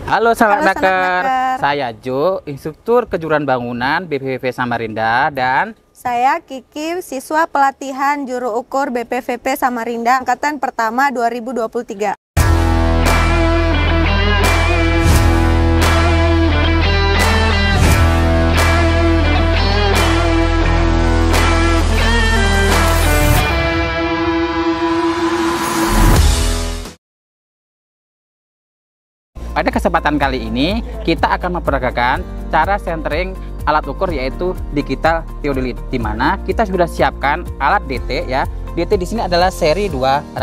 Halo sahabat Halo, Naker, Naker. saya Jo, instruktur kejuruan bangunan BPVP Samarinda, dan Saya Kiki, siswa pelatihan juru ukur BPVP Samarinda angkatan pertama 2023. pada kesempatan kali ini kita akan memperagakan cara centering alat ukur, yaitu digital theodolite, di mana kita sudah siapkan alat DT ya. DT di sini adalah seri 200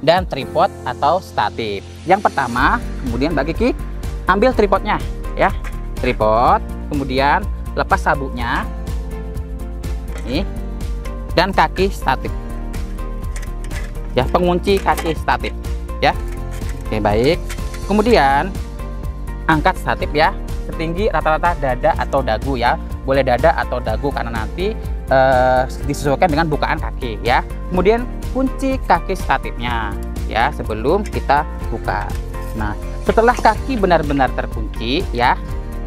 dan tripod atau statif. Yang pertama, kemudian Mbak Kiki ambil tripodnya ya, tripod, kemudian lepas sabuknya nih, dan kaki statif ya, pengunci kaki statif ya. Oke, baik. Kemudian angkat statif ya setinggi rata-rata dada atau dagu ya, boleh dada atau dagu karena nanti disesuaikan dengan bukaan kaki ya. Kemudian kunci kaki statifnya ya sebelum kita buka. Nah, setelah kaki benar-benar terkunci ya,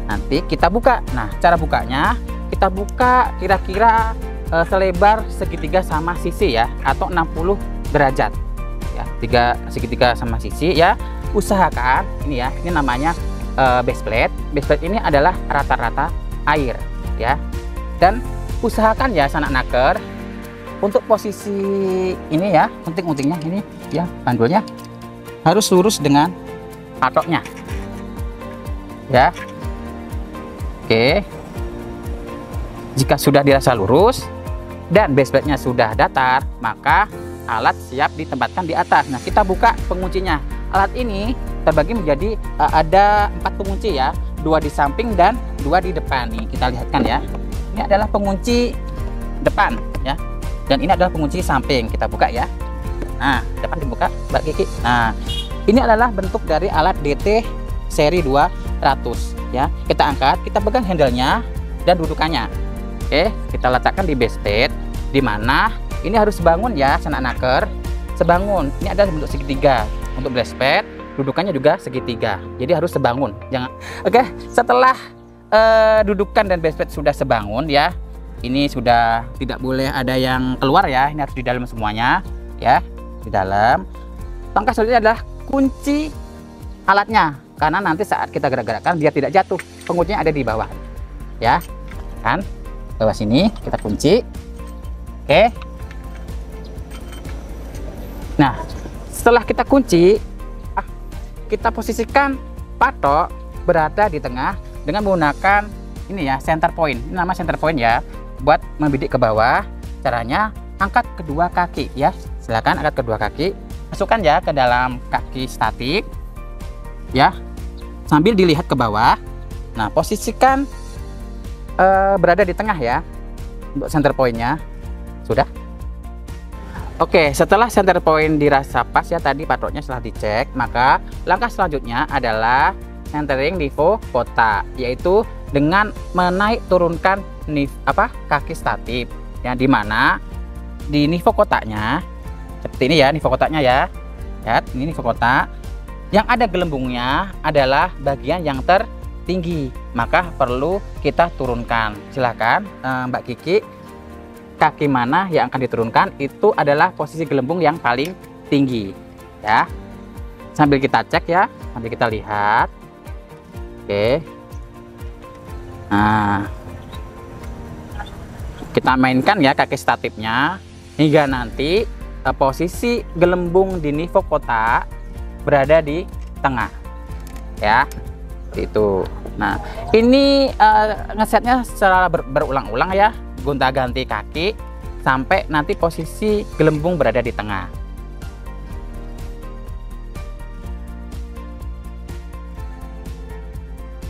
nanti kita buka. Nah, cara bukanya kita buka kira-kira selebar segitiga sama sisi ya, atau 60 derajat ya, segitiga sama sisi ya. Usahakan ini ya, ini namanya base plate. Base plate ini adalah rata-rata air ya, dan usahakan ya sanak naker untuk posisi ini ya, unting-untingnya ini ya, bandulnya harus lurus dengan patoknya ya. Oke, jika sudah dirasa lurus dan base plate nya sudah datar, maka alat siap ditempatkan di atas. Nah, kita buka penguncinya. Alat ini terbagi menjadi ada 4 pengunci ya, 2 di samping dan 2 di depan. Nih kita lihatkan ya, ini adalah pengunci depan ya, dan ini adalah pengunci samping. Kita buka ya. Nah, depan dibuka Mbak Kiki. Nah, ini adalah bentuk dari alat DT seri 200 ya. Kita angkat, kita pegang handle-nya dan dudukannya. Oke, kita letakkan di base plate, di mana ini harus bangun ya sanak naker, sebangun. Ini adalah bentuk segitiga. Untuk base plate dudukannya juga segitiga, jadi harus sebangun. Jangan. Oke, setelah dudukan dan base plate sudah sebangun ya, ini sudah tidak boleh ada yang keluar ya, ini harus di dalam semuanya ya, di dalam. Langkah selanjutnya adalah kunci alatnya, karena nanti saat kita gerak-gerakkan biar tidak jatuh, penguncinya ada di bawah ya kan, bawah sini kita kunci. Oke, nah setelah kita kunci, kita posisikan patok berada di tengah dengan menggunakan ini ya, center point. Ini nama center point ya, buat membidik ke bawah. Caranya angkat kedua kaki ya, silakan angkat kedua kaki, masukkan ya ke dalam kaki statif ya, sambil dilihat ke bawah. Nah, posisikan berada di tengah ya untuk center pointnya. Sudah. Oke, setelah center point dirasa pas ya, tadi patoknya setelah dicek, maka langkah selanjutnya adalah centering nivo kotak, yaitu dengan menaik turunkan kaki statif ya, dimana di nivo kotaknya seperti ini ya, nivo kotaknya ya. Lihat, ini nivo kotak. Yang ada gelembungnya adalah bagian yang tertinggi, maka perlu kita turunkan. Silahkan Mbak Kiki, kaki mana yang akan diturunkan, itu adalah posisi gelembung yang paling tinggi ya. Sambil kita cek ya, sambil kita lihat. Oke, nah kita mainkan ya kaki statifnya hingga nanti posisi gelembung di nivo kotak berada di tengah ya, seperti itu. Nah, ini ngesetnya secara berulang-ulang ya, gonta-ganti kaki sampai nanti posisi gelembung berada di tengah.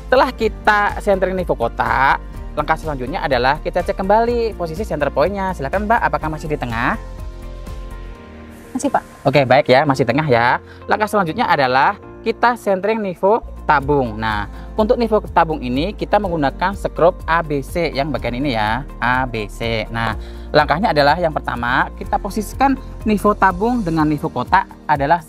Setelah kita centering nivo kotak, langkah selanjutnya adalah kita cek kembali posisi center point-nya. Silakan Mbak, apakah masih di tengah? Masih Pak. Oke, baik ya, masih tengah ya. Langkah selanjutnya adalah kita centering nivo tabung. Nah, untuk nivo tabung ini kita menggunakan skrup ABC yang bagian ini ya, ABC. Nah, langkahnya adalah yang pertama kita posisikan nivo tabung dengan nivo kotak adalah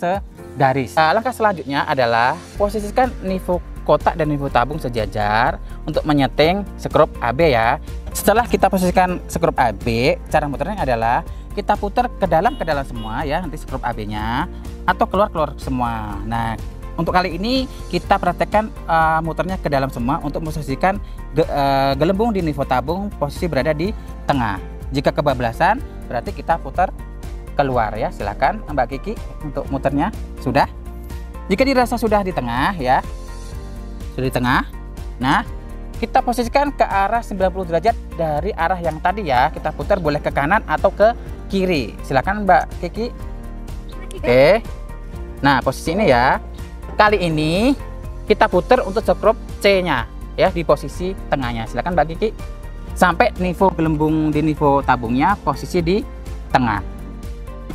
garis. Langkah selanjutnya adalah posisikan nivo kotak dan nivo tabung sejajar untuk menyeting skrup AB ya. Setelah kita posisikan skrup AB, cara muternya adalah kita putar ke dalam semua ya, nanti skrup AB-nya, atau keluar semua. Nah, untuk kali ini kita praktekkan muternya ke dalam semua untuk posisikan gelembung di nivo tabung posisi berada di tengah. Jika kebablasan berarti kita putar keluar ya. Silakan Mbak Kiki untuk muternya. Sudah? Jika dirasa sudah di tengah ya, sudah di tengah. Nah, kita posisikan ke arah 90 derajat dari arah yang tadi ya. Kita putar boleh ke kanan atau ke kiri. Silakan Mbak Kiki. Oke. Nah, posisi ini ya. Kali ini kita putar untuk skrup C-nya ya, di posisi tengahnya. Silakan Mbak Kiki. Sampai nivo gelembung di nivo tabungnya posisi di tengah.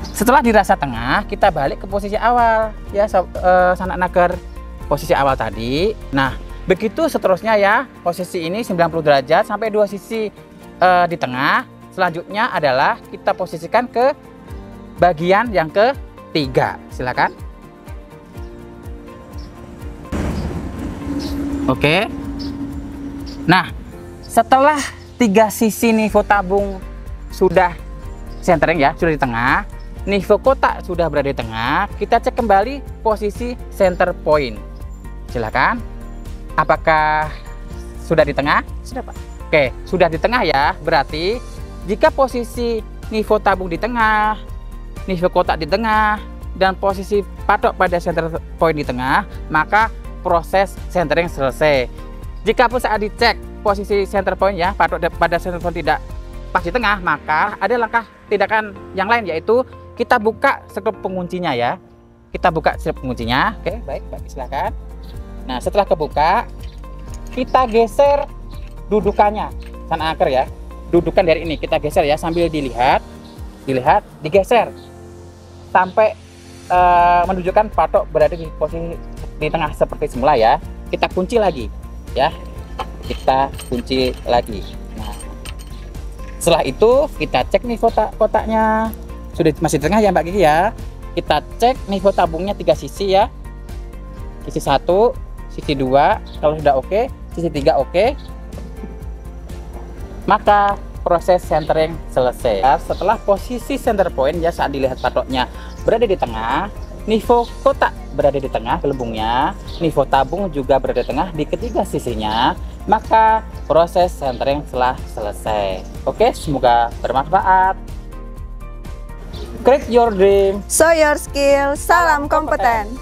Setelah dirasa tengah, kita balik ke posisi awal ya, sanak nagar posisi awal tadi. Nah, begitu seterusnya ya. Posisi ini 90 derajat sampai dua sisi di tengah. Selanjutnya adalah kita posisikan ke bagian yang ketiga. Silakan. Oke. Nah, setelah tiga sisi nivo tabung sudah centering ya, sudah di tengah, nivo kotak sudah berada di tengah, kita cek kembali posisi center point. Silakan. Apakah sudah di tengah? Sudah, Pak. Oke, sudah di tengah ya. Berarti jika posisi nivo tabung di tengah, nivo kotak di tengah, dan posisi patok pada center point di tengah, maka proses centering selesai. Jika pun saat dicek posisi center point ya, patok pada center point tidak pas di tengah, maka ada langkah tindakan yang lain, yaitu kita buka skrup penguncinya ya. Kita buka skrup penguncinya. Oke, baik, silakan. Nah, setelah kebuka, kita geser dudukannya, sana akar ya. Dudukan dari ini kita geser ya, sambil dilihat, digeser sampai menunjukkan patok berada di posisi di tengah seperti semula ya. Kita kunci lagi ya, kita kunci lagi. Nah, setelah itu kita cek nih kotaknya sudah masih di tengah ya Mbak Kiki ya. Kita cek nivo tabungnya tiga sisi ya, sisi 1, sisi 2, kalau sudah oke, sisi 3 oke, maka proses centering selesai. Setelah posisi center point ya, saat dilihat patoknya berada di tengah, nivo kotak berada di tengah gelembungnya, nivo tabung juga berada di tengah di ketiga sisinya, maka proses centering telah selesai. Oke, semoga bermanfaat. Create your dream, So your skill, salam kompeten.